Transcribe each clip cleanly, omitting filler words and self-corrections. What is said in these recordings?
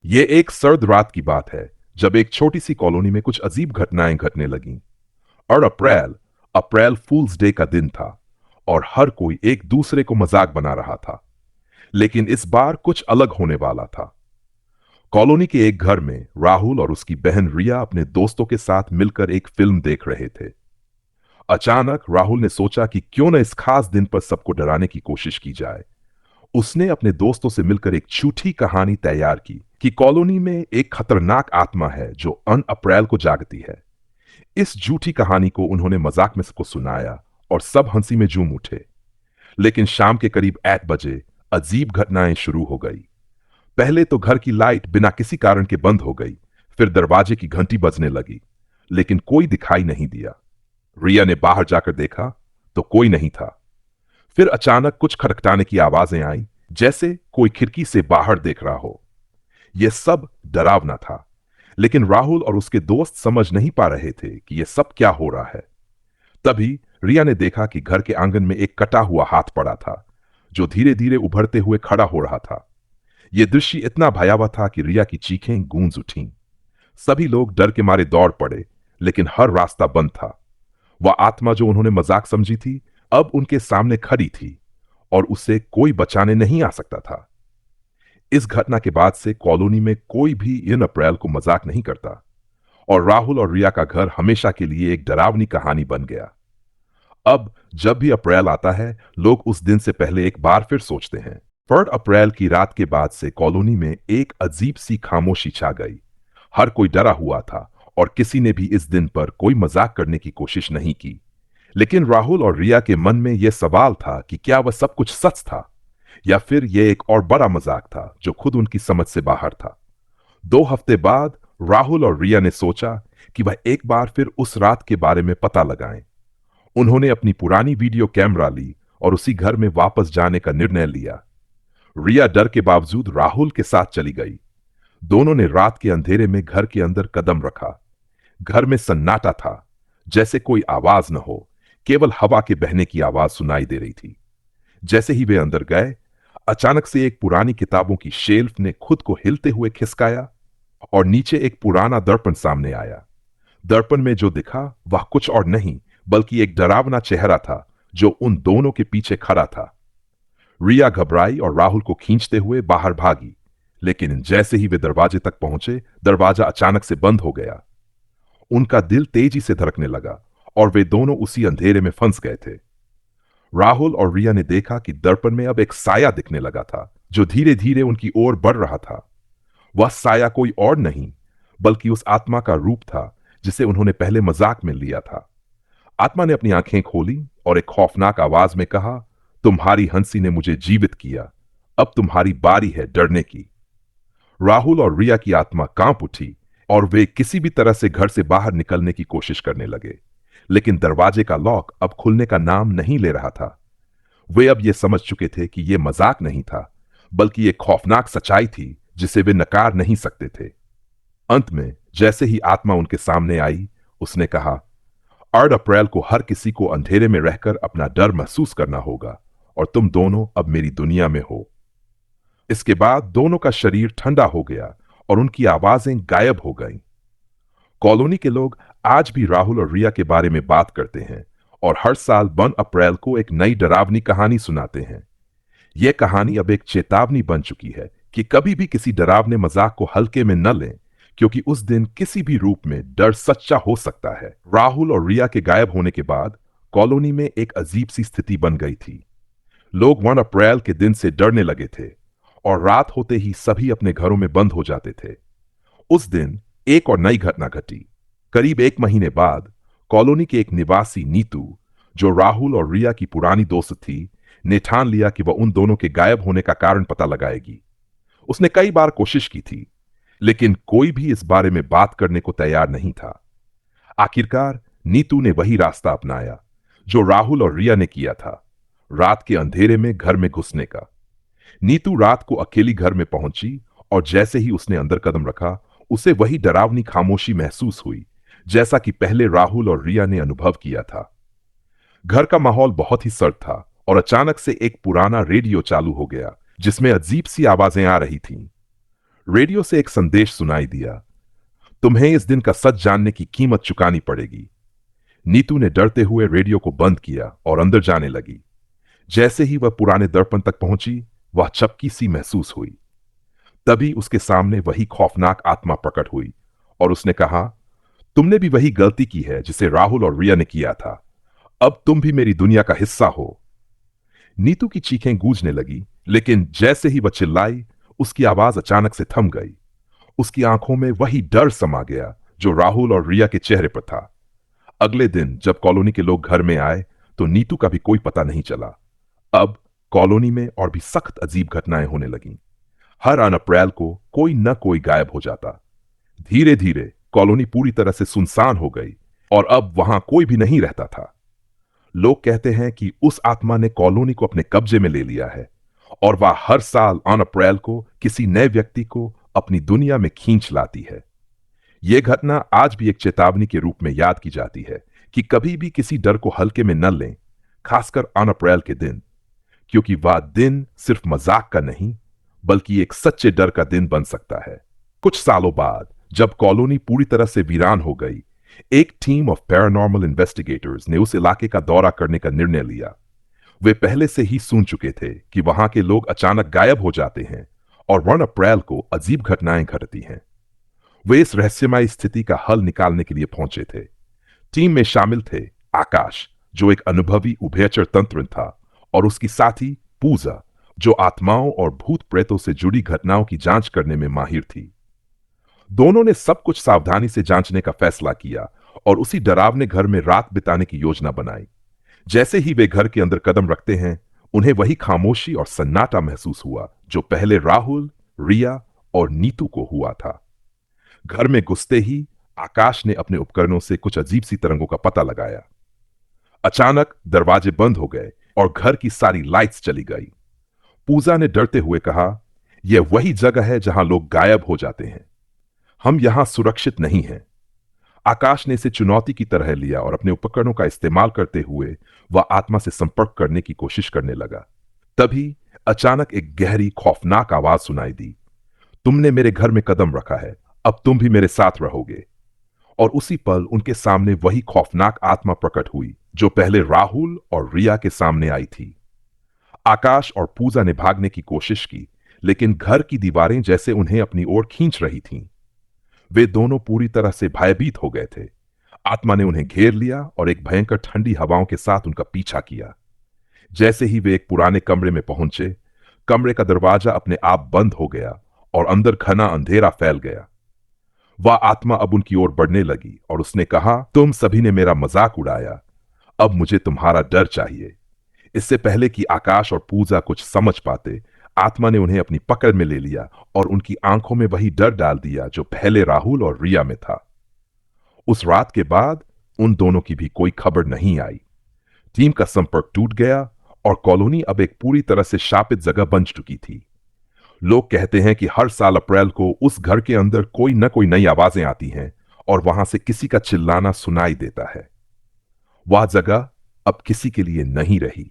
ये एक सर्द रात की बात है जब एक छोटी सी कॉलोनी में कुछ अजीब घटनाएं घटने लगीं। और अप्रैल अप्रैल फूल्स डे का दिन था और हर कोई एक दूसरे को मजाक बना रहा था। लेकिन इस बार कुछ अलग होने वाला था। कॉलोनी के एक घर में राहुल और उसकी बहन रिया अपने दोस्तों के साथ मिलकर एक फिल्म देख रहे थे। अचानक राहुल ने सोचा कि क्यों न इस खास दिन पर सबको डराने की कोशिश की जाए। उसने अपने दोस्तों से मिलकर एक झूठी कहानी तैयार की कि कॉलोनी में एक खतरनाक आत्मा है जो अन अप्रैल को जागती है। इस झूठी कहानी को उन्होंने मजाक में सबको सुनाया और सब हंसी में झूम उठे। लेकिन शाम के करीब 8 बजे अजीब घटनाएं शुरू हो गई। पहले तो घर की लाइट बिना किसी कारण के बंद हो गई। फिर दरवाजे की घंटी बजने लगी, लेकिन कोई दिखाई नहीं दिया। रिया ने बाहर जाकर देखा तो कोई नहीं था। फिर अचानक कुछ खटखटाने की आवाजें आई, जैसे कोई खिड़की से बाहर देख रहा हो। यह सब डरावना था, लेकिन राहुल और उसके दोस्त समझ नहीं पा रहे थे कि यह सब क्या हो रहा है। तभी रिया ने देखा कि घर के आंगन में एक कटा हुआ हाथ पड़ा था, जो धीरे धीरे उभरते हुए खड़ा हो रहा था। यह दृश्य इतना भयावह था कि रिया की चीखें गूंज उठीं। सभी लोग डर के मारे दौड़ पड़े, लेकिन हर रास्ता बंद था। वह आत्मा जो उन्होंने मजाक समझी थी, अब उनके सामने खड़ी थी और उसे कोई बचाने नहीं आ सकता था। इस घटना के बाद से कॉलोनी में कोई भी इन अप्रैल को मजाक नहीं करता और राहुल और रिया का घर हमेशा के लिए एक डरावनी कहानी बन गया। अब जब भी अप्रैल आता है, लोग उस दिन से पहले एक बार फिर सोचते हैं। पर अप्रैल की रात के बाद से कॉलोनी में एक अजीब सी खामोशी छा गई। हर कोई डरा हुआ था और किसी ने भी इस दिन पर कोई मजाक करने की कोशिश नहीं की। लेकिन राहुल और रिया के मन में यह सवाल था कि क्या वह सब कुछ सच था या फिर यह एक और बड़ा मजाक था जो खुद उनकी समझ से बाहर था। 2 हफ्ते बाद राहुल और रिया ने सोचा कि वह एक बार फिर उस रात के बारे में पता लगाएं। उन्होंने अपनी पुरानी वीडियो कैमरा ली और उसी घर में वापस जाने का निर्णय लिया। रिया डर के बावजूद राहुल के साथ चली गई। दोनों ने रात के अंधेरे में घर के अंदर कदम रखा। घर में सन्नाटा था, जैसे कोई आवाज न हो, केवल हवा के बहने की आवाज सुनाई दे रही थी। जैसे ही वे अंदर गए, अचानक से एक पुरानी किताबों की शेल्फ ने खुद को हिलते हुए खिसकाया और नीचे एक पुराना दर्पण सामने आया। दर्पण में जो दिखा वह कुछ और नहीं बल्कि एक डरावना चेहरा था जो उन दोनों के पीछे खड़ा था। रिया घबराई और राहुल को खींचते हुए बाहर भागी, लेकिन जैसे ही वे दरवाजे तक पहुंचे, दरवाजा अचानक से बंद हो गया। उनका दिल तेजी से धड़कने लगा और वे दोनों उसी अंधेरे में फंस गए थे। राहुल और रिया ने देखा कि दर्पण में अब एक साया दिखने लगा था जो धीरे धीरे उनकी ओर बढ़ रहा था। वह साया कोई और नहीं बल्कि उस आत्मा का रूप था जिसे उन्होंने पहले मजाक में लिया था। आत्मा ने अपनी आंखें खोली और एक खौफनाक आवाज में कहा, तुम्हारी हंसी ने मुझे जीवित किया, अब तुम्हारी बारी है डरने की। राहुल और रिया की आत्मा कांप उठी और वे किसी भी तरह से घर से बाहर निकलने की कोशिश करने लगे, लेकिन दरवाजे का लॉक अब खुलने का नाम नहीं ले रहा था। वे अब यह समझ चुके थे कि यह मजाक नहीं था बल्कि एक खौफनाक सच्चाई थी जिसे वे नकार नहीं सकते थे। अंत में जैसे ही आत्मा उनके सामने आई, उसने कहा, 8 अप्रैल को हर किसी को अंधेरे में रहकर अपना डर महसूस करना होगा और तुम दोनों अब मेरी दुनिया में हो। इसके बाद दोनों का शरीर ठंडा हो गया और उनकी आवाजें गायब हो गईं। कॉलोनी के लोग आज भी राहुल और रिया के बारे में बात करते हैं और हर साल 1 अप्रैल को एक नई डरावनी कहानी सुनाते हैं। यह कहानी अब एक चेतावनी बन चुकी है कि कभी भी किसी डरावने मजाक को हल्के में न लें, क्योंकि उस दिन किसी भी रूप में डर सच्चा हो सकता है। राहुल और रिया के गायब होने के बाद कॉलोनी में एक अजीब सी स्थिति बन गई थी। लोग 1 अप्रैल के दिन से डरने लगे थे और रात होते ही सभी अपने घरों में बंद हो जाते थे। उस दिन एक और नई घटना घटी। करीब 1 महीने बाद कॉलोनी के एक निवासी नीतू, जो राहुल और रिया की पुरानी दोस्त थी, ने ठान लिया कि वह उन दोनों के गायब होने का कारण पता लगाएगी। उसने कई बार कोशिश की थी, लेकिन कोई भी इस बारे में बात करने को तैयार नहीं था। आखिरकार नीतू ने वही रास्ता अपनाया जो राहुल और रिया ने किया था, रात के अंधेरे में घर में घुसने का। नीतू रात को अकेली घर में पहुंची और जैसे ही उसने अंदर कदम रखा, उसे वही डरावनी खामोशी महसूस हुई जैसा कि पहले राहुल और रिया ने अनुभव किया था। घर का माहौल बहुत ही सर्द था और अचानक से एक पुराना रेडियो चालू हो गया जिसमें अजीब सी आवाजें आ रही थीं। रेडियो से एक संदेश सुनाई दिया, तुम्हें इस दिन का सच जानने की कीमत चुकानी पड़ेगी। नीतू ने डरते हुए रेडियो को बंद किया और अंदर जाने लगी। जैसे ही वह पुराने दर्पण तक पहुंची, वह चपकी सी महसूस हुई। तभी उसके सामने वही खौफनाक आत्मा प्रकट हुई और उसने कहा, तुमने भी वही गलती की है जिसे राहुल और रिया ने किया था। अब तुम भी मेरी दुनिया का हिस्सा हो। नीतू की चीखें गूंजने लगी, लेकिन जैसे ही वह चिल्लाई, उसकी आवाज अचानक से थम गई। उसकी आंखों में वही डर समा गया जो राहुल और रिया के चेहरे पर था। अगले दिन जब कॉलोनी के लोग घर में आए, तो नीतू का भी कोई पता नहीं चला। अब कॉलोनी में और भी सख्त अजीब घटनाएं होने लगीं। हर अन अप्रैल को कोई न कोई गायब हो जाता। धीरे धीरे कॉलोनी पूरी तरह से सुनसान हो गई और अब वहां कोई भी नहीं रहता था। लोग कहते हैं कि उस आत्मा ने कॉलोनी को अपने कब्जे में ले लिया है और वह हर साल अन अप्रैल को किसी नए व्यक्ति को अपनी दुनिया में खींच लाती है। यह घटना आज भी एक चेतावनी के रूप में याद की जाती है कि कभी भी किसी डर को हल्के में न लें, खासकर अन अप्रैल के दिन, क्योंकि वह दिन सिर्फ मजाक का नहीं बल्कि एक सच्चे डर का दिन बन सकता है। कुछ सालों बाद जब कॉलोनी पूरी तरह से वीरान हो गई, एक टीम ऑफ पैरानॉर्मल इन्वेस्टिगेटर्स ने उस इलाके का दौरा करने का निर्णय लिया। वे पहले से ही सुन चुके थे कि वहां के लोग अचानक गायब हो जाते हैं और 1 अप्रैल को अजीब घटनाएं घटती हैं। वे इस रहस्यमय स्थिति का हल निकालने के लिए पहुंचे थे। टीम में शामिल थे आकाश, जो एक अनुभवी उभयचर तंत्र था, और उसकी साथी पूजा, जो आत्माओं और भूत प्रेतों से जुड़ी घटनाओं की जांच करने में माहिर थी। दोनों ने सब कुछ सावधानी से जांचने का फैसला किया और उसी डरावने घर में रात बिताने की योजना बनाई। जैसे ही वे घर के अंदर कदम रखते हैं, उन्हें वही खामोशी और सन्नाटा महसूस हुआ जो पहले राहुल, रिया और नीतू को हुआ था। घर में घुसते ही आकाश ने अपने उपकरणों से कुछ अजीब सी तरंगों का पता लगाया। अचानक दरवाजे बंद हो गए और घर की सारी लाइट्स चली गई। पूजा ने डरते हुए कहा, यह वही जगह है जहां लोग गायब हो जाते हैं। हम यहां सुरक्षित नहीं हैं। आकाश ने इसे चुनौती की तरह लिया और अपने उपकरणों का इस्तेमाल करते हुए वह आत्मा से संपर्क करने की कोशिश करने लगा। तभी अचानक एक गहरी खौफनाक आवाज सुनाई दी, तुमने मेरे घर में कदम रखा है, अब तुम भी मेरे साथ रहोगे। और उसी पल उनके सामने वही खौफनाक आत्मा प्रकट हुई जो पहले राहुल और रिया के सामने आई थी। आकाश और पूजा ने भागने की कोशिश की, लेकिन घर की दीवारें जैसे उन्हें अपनी ओर खींच रही थीं। वे दोनों पूरी तरह से भयभीत हो गए थे। आत्मा ने उन्हें घेर लिया और एक भयंकर ठंडी हवाओं के साथ उनका पीछा किया। जैसे ही वे एक पुराने कमरे में पहुंचे, कमरे का दरवाजा अपने आप बंद हो गया और अंदर घना अंधेरा फैल गया। वह आत्मा अब उनकी ओर बढ़ने लगी और उसने कहा, तुम सभी ने मेरा मजाक उड़ाया, अब मुझे तुम्हारा डर चाहिए। इससे पहले कि आकाश और पूजा कुछ समझ पाते, आत्मा ने उन्हें अपनी पकड़ में ले लिया और उनकी आंखों में वही डर डाल दिया जो पहले राहुल और रिया में था। उस रात के बाद उन दोनों की भी कोई खबर नहीं आई। टीम का संपर्क टूट गया और कॉलोनी अब एक पूरी तरह से शापित जगह बन चुकी थी। लोग कहते हैं कि हर साल अप्रैल को उस घर के अंदर कोई न कोई नई आवाजें आती हैं और वहां से किसी का चिल्लाना सुनाई देता है। वह जगह अब किसी के लिए नहीं रही।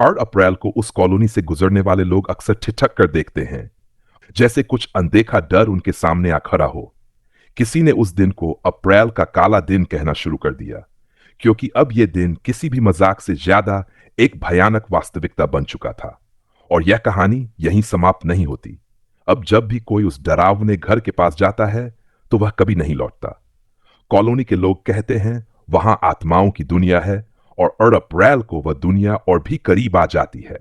8 अप्रैल को उस कॉलोनी से गुजरने वाले लोग अक्सर ठिठक कर देखते हैं, जैसे कुछ अनदेखा डर उनके सामने आ खड़ा हो। किसी ने उस दिन को अप्रैल का काला दिन कहना शुरू कर दिया, क्योंकि अब यह दिन किसी भी मजाक से ज्यादा एक भयानक वास्तविकता बन चुका था। और यह कहानी यहीं समाप्त नहीं होती। अब जब भी कोई उस डरावने घर के पास जाता है, तो वह कभी नहीं लौटता। कॉलोनी के लोग कहते हैं वहां आत्माओं की दुनिया है और 8 अप्रैल को वह दुनिया और भी करीब आ जाती है।